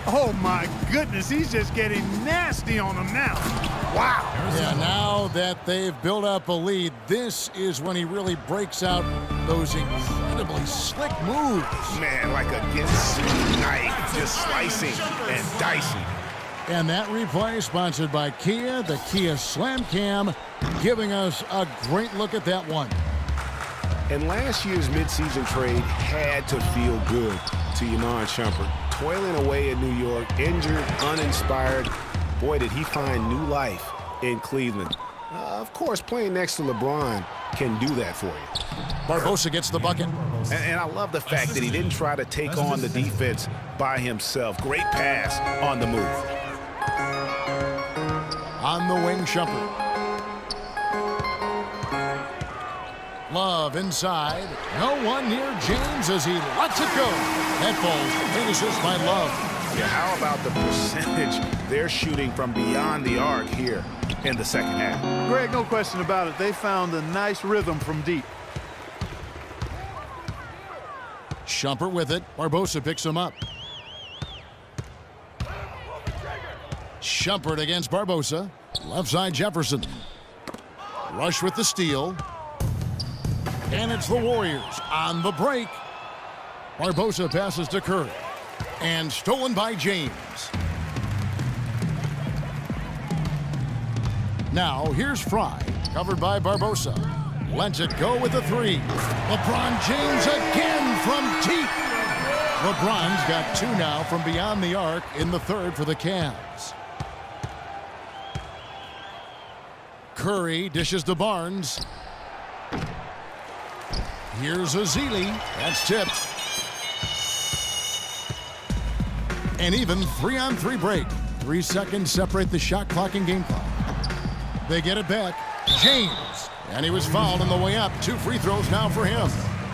Oh, my goodness. He's just getting nasty on him now. Wow. Yeah, now that they've built up a lead, this is when he really breaks out those incredibly slick moves. Man, like a Ginsu knife, just slicing and dicing. And that replay sponsored by Kia, the Kia Slam Cam, giving us a great look at that one. And last year's midseason trade had to feel good to Iman Shumpert. Toiling away in New York, injured, uninspired. Boy, did he find new life in Cleveland. Of course, playing next to LeBron can do that for you. Barbosa gets the bucket. And I love the fact that he didn't try to take on the defense by himself. Great pass on the move. On the wing, Shumpert. Love inside. No one near James as he lets it go. That ball finishes by Love. Yeah, how about the percentage they're shooting from beyond the arc here in the second half? Greg, no question about it. They found a nice rhythm from deep. Shumpert with it. Barbosa picks him up. Shumpert against Barbosa. Left side Jefferson. Rush with the steal. And it's the Warriors on the break. Barbosa passes to Curry. And stolen by James. Now here's Fry. Covered by Barbosa. Lets it go with the three. LeBron James again from deep. LeBron's got two now from beyond the arc in the third for the Cavs. Curry dishes to Barnes. Here's Ezeli. That's tipped. And even 3-on-3 break. 3 seconds separate the shot clock and game clock. They get it back. James. And he was fouled on the way up. 2 free throws now for him.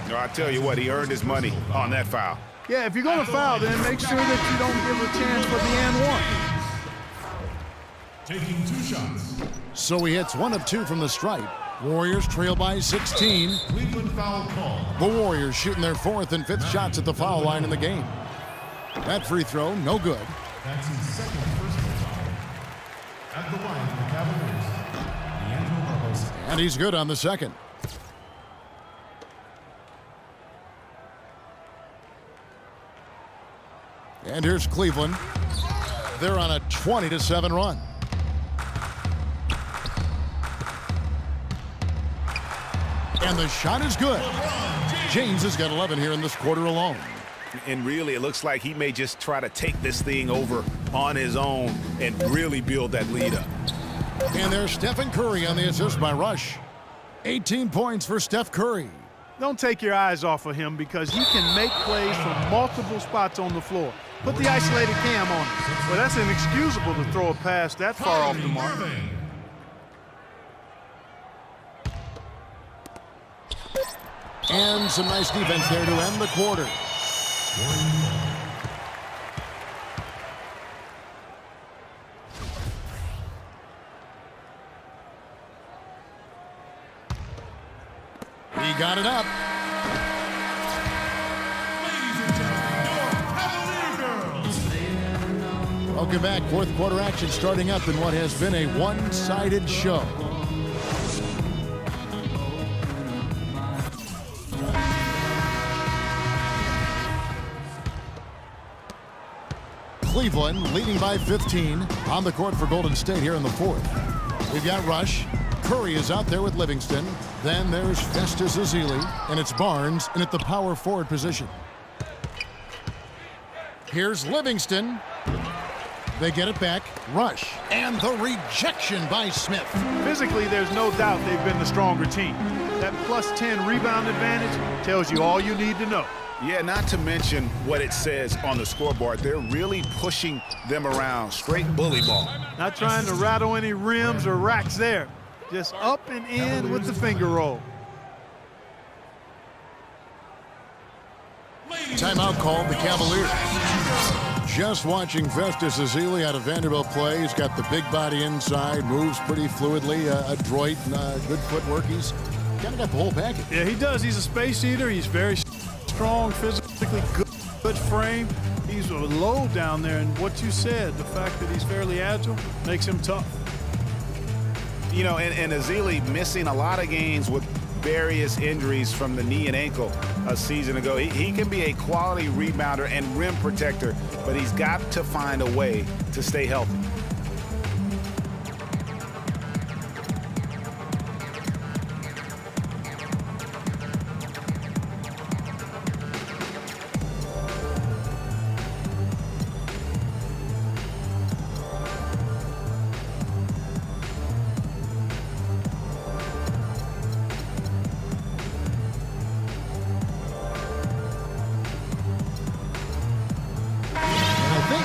No, I tell you what, he earned his money on that foul. Yeah, if you're going to foul, then make sure that you don't give a chance for the and one. Taking 2 shots. So he hits 1 of 2 from the stripe. Warriors trail by 16. Cleveland foul call. The Warriors shooting their 4th and 5th shots at the foul line in the game. That free throw, no good. That's his second personal foul. At the line for the Cavaliers, D'Angelo Barbosa. And he's good on the second. And here's Cleveland. They're on a 20-7 run. And the shot is good. James has got 11 here in this quarter alone. And really, it looks like he may just try to take this thing over on his own and really build that lead up. And there's Stephen Curry on the assist by Rush. 18 points for Steph Curry. Don't take your eyes off of him because he can make plays from multiple spots on the floor. Put the isolated cam on him. Well, that's inexcusable to throw a pass that far off the mark. And some nice defense there to end the quarter. He got it up. Welcome back. 4th quarter action starting up in what has been a one-sided show. Cleveland leading by 15 on the court for Golden State here in the 4th. We've got Rush. Curry is out there with Livingston. Then there's Festus Ezeli, and it's Barnes in at the power forward position. Here's Livingston. They get it back. Rush. And the rejection by Smith. Physically, there's no doubt they've been the stronger team. That plus 10 rebound advantage tells you all you need to know. Yeah, not to mention what it says on the scoreboard. They're really pushing them around. Straight bully ball. Not trying to rattle any rims or racks there. Just up and in with the finger roll. Timeout called the Cavaliers. Just watching Festus Ezeli out of Vanderbilt play. He's got the big body inside, moves pretty fluidly, adroit, good footwork. He's kind of got the whole package. Yeah, he does. He's a space eater. He's very strong, physically good frame. He's a low down there, and what you said, the fact that he's fairly agile, makes him tough. You know, and Ezeli missing a lot of games with various injuries from the knee and ankle a season ago. He can be a quality rebounder and rim protector, but he's got to find a way to stay healthy.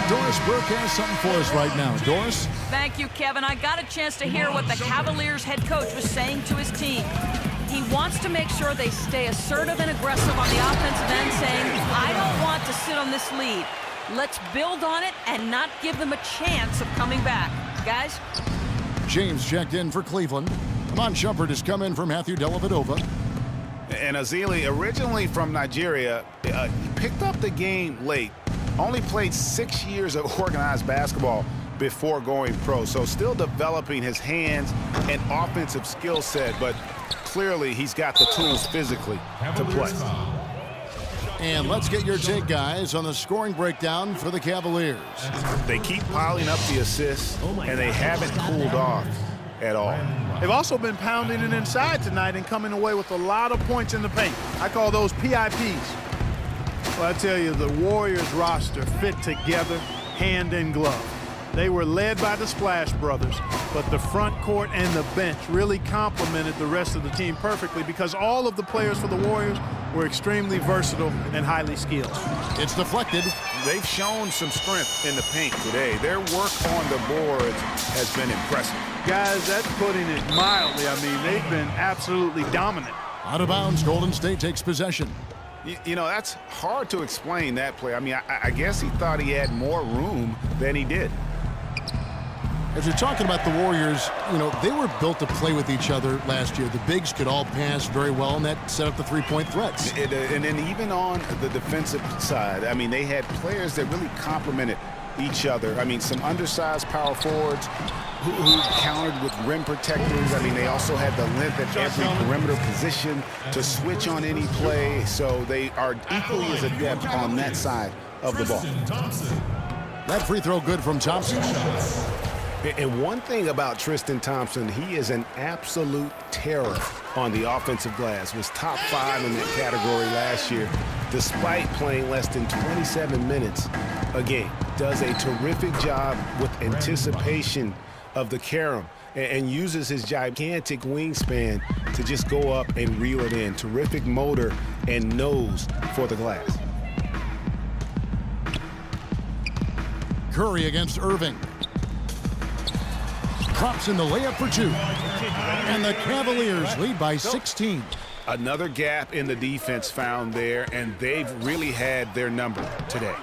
Doris Burke has something for us right now. Doris? Thank you, Kevin. I got a chance to hear what the Cavaliers head coach was saying to his team. He wants to make sure they stay assertive and aggressive on the offensive end, saying, I don't want to sit on this lead. Let's build on it and not give them a chance of coming back. Guys? James checked in for Cleveland. Iman Shumpert has come in for Matthew Dellavedova. And Ezeli, originally from Nigeria, he picked up the game late. Only played 6 years of organized basketball before going pro, so still developing his hands and offensive skill set, but clearly he's got the tools physically to play. And let's get your take, guys, on the scoring breakdown for the Cavaliers. They keep piling up the assists, and they haven't cooled off at all. They've also been pounding it inside tonight and coming away with a lot of points in the paint. I call those PIPs. Well, I tell you, the Warriors roster fit together hand in glove. They were led by the Splash Brothers, but the front court and the bench really complemented the rest of the team perfectly because all of the players for the Warriors were extremely versatile and highly skilled. It's deflected. They've shown some strength in the paint today. Their work on the boards has been impressive. Guys, that's putting it mildly. I mean, they've been absolutely dominant. Out of bounds, Golden State takes possession. You know, that's hard to explain that play. I mean, I guess he thought he had more room than he did. As you're talking about the Warriors, you know, they were built to play with each other last year. The bigs could all pass very well, and that set up the three-point threats. And then even on the defensive side, I mean, they had players that really complemented each other. I mean, some undersized power forwards who countered with rim protectors. I mean, they also had the length at every perimeter position to switch on any play. So they are equally as adept on that side of the ball. That free throw good from Thompson. And one thing about Tristan Thompson, he is an absolute terror on the offensive glass. Was top 5 in that category last year, despite playing less than 27 minutes a game. Does a terrific job with anticipation of the carom and uses his gigantic wingspan to just go up and reel it in. Terrific motor and nose for the glass. Curry against Irving. Drops in the layup for 2. And the Cavaliers lead by 16. Another gap in the defense found there, and they've really had their number today.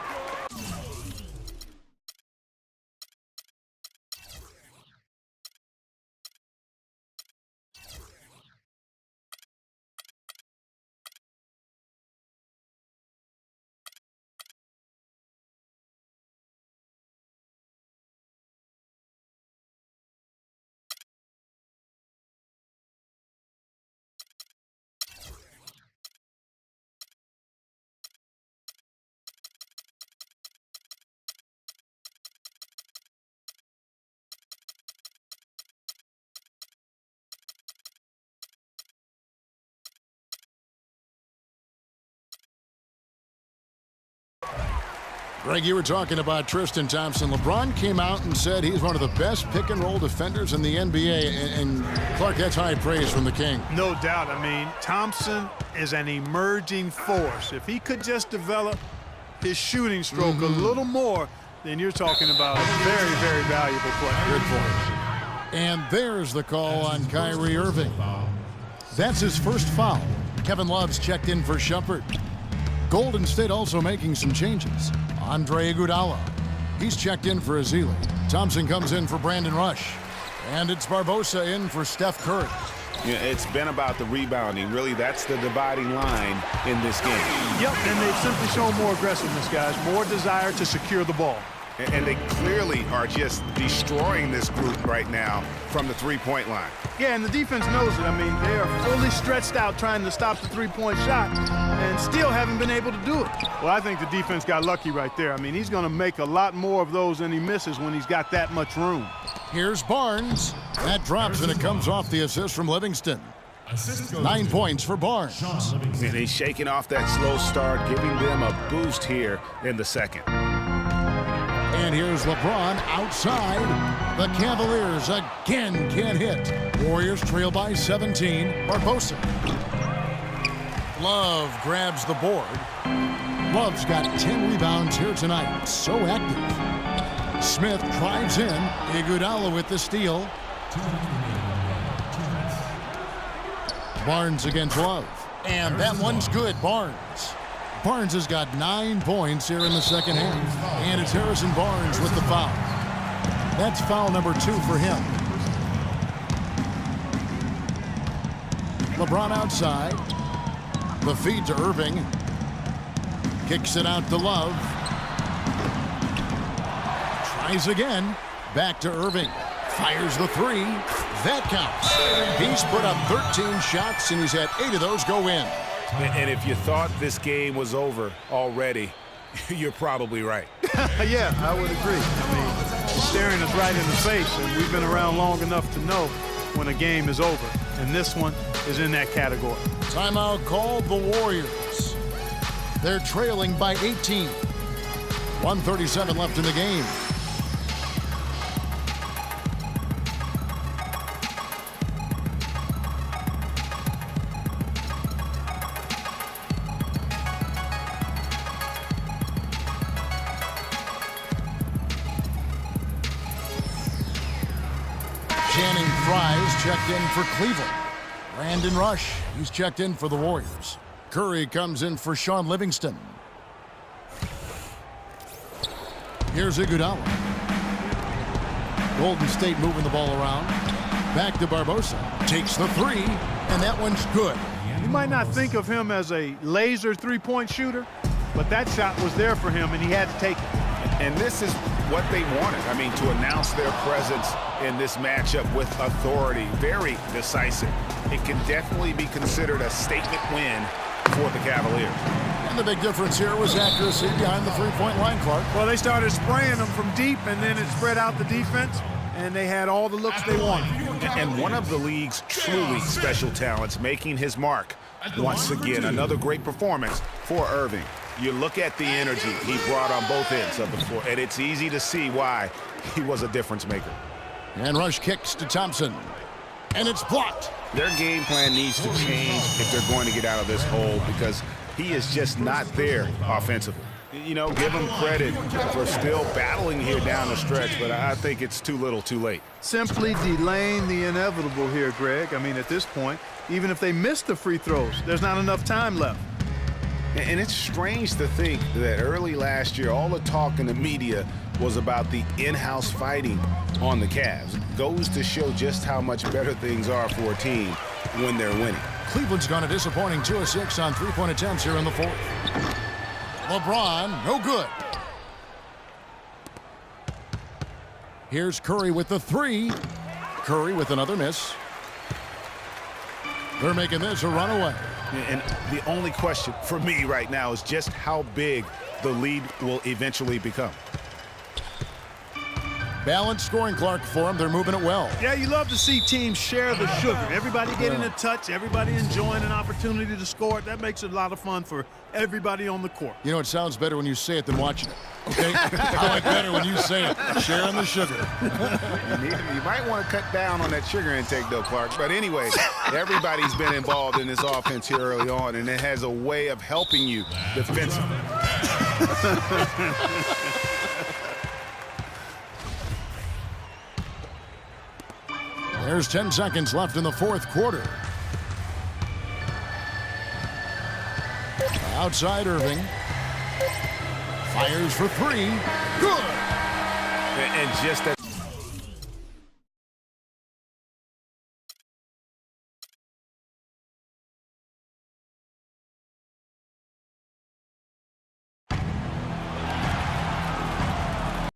Greg, you were talking about Tristan Thompson. LeBron came out and said he's one of the best pick-and-roll defenders in the NBA. And Clark, that's high praise from the King. No doubt. I mean, Thompson is an emerging force. If he could just develop his shooting stroke a little more, then you're talking about a very, very valuable player. Good point. And there's the call on Kyrie Irving. That's his first foul. Kevin Love's checked in for Shumpert. Golden State also making some changes. Andre Iguodala. He's checked in for Ezeli. Thompson comes in for Brandon Rush. And it's Barbosa in for Steph Curry. Yeah, it's been about the rebounding. Really, that's the dividing line in this game. Yep, and they've simply shown more aggressiveness, guys. More desire to secure the ball. And they clearly are just destroying this group right now from the three-point line. Yeah, and the defense knows it. I mean, they are fully stretched out trying to stop the three-point shot and still haven't been able to do it. Well, I think the defense got lucky right there. I mean, he's going to make a lot more of those than he misses when he's got that much room. Here's Barnes. That drops, and it comes off the assist from Livingston. Assist goes 9 to points for Barnes. Sean Livingston. And he's shaking off that slow start, giving them a boost here in the second. And here's LeBron outside. The Cavaliers again can't hit. Warriors trail by 17. Barbosa. Love grabs the board. Love's got 10 rebounds here tonight. So active. Smith drives in. Iguodala with the steal. 2 minutes remaining. 2 minutes. Barnes against Love. And that one's good. Barnes. Barnes has got 9 points here in the second half. And it's Harrison Barnes with the foul. That's foul number 2 for him. LeBron outside. The feed to Irving. Kicks it out to Love. Tries again. Back to Irving. Fires the 3. That counts. He's put up 13 shots, and he's had 8 of those go in. And if you thought this game was over already, you're probably right. Yeah, I would agree. I mean, he's staring us right in the face, and we've been around long enough to know when a game is over. And this one is in that category. Timeout called the Warriors. They're trailing by 18. 1:37 left in the game. Channing Frye's checked in for Cleveland. Brandon Rush, he's checked in for the Warriors. Curry comes in for Sean Livingston. Here's Iguodala. Golden State moving the ball around. Back to Barbosa. Takes the 3, and that one's good. You might not think of him as a laser three-point shooter, but that shot was there for him, and he had to take it. And this is what they wanted. I mean, to announce their presence in this matchup with authority, very decisive. It can definitely be considered a statement win for the Cavaliers. And the big difference here was accuracy behind the three-point line, Clark. Well, they started spraying them from deep, and then it spread out the defense, and they had all the looks they wanted. And one of the league's truly special talents making his mark. Once again, another great performance for Irving. You look at the energy he brought on both ends of the floor, and it's easy to see why he was a difference maker. And Rush kicks to Thompson. And it's blocked. Their game plan needs to change if they're going to get out of this hole, because he is just not there offensively. You know, give him credit for still battling here down the stretch, but I think it's too little too late. Simply delaying the inevitable here, Greg. I mean, at this point, even if they miss the free throws, there's not enough time left. And it's strange to think that early last year, all the talk in the media was about the in-house fighting on the Cavs. Goes to show just how much better things are for a team when they're winning. Cleveland's gone a disappointing 2 of 6 on three-point attempts here in the fourth. LeBron, no good. Here's Curry with the 3. Curry with another miss. They're making this a runaway. And the only question for me right now is just how big the lead will eventually become. Balanced scoring, Clark, for them. They're moving it well. Yeah, you love to see teams share the sugar. Everybody getting a touch, everybody enjoying an opportunity to score. That makes it a lot of fun for everybody on the court. You know, it sounds better when you say it than watching it. Okay? I like better when you say it. Sharing the sugar. You might want to cut down on that sugar intake, though, Clark. But anyway, everybody's been involved in this offense here early on, and it has a way of helping you defensively. There's 10 seconds left in the fourth quarter. Outside Irving. Fires for 3. Good. And just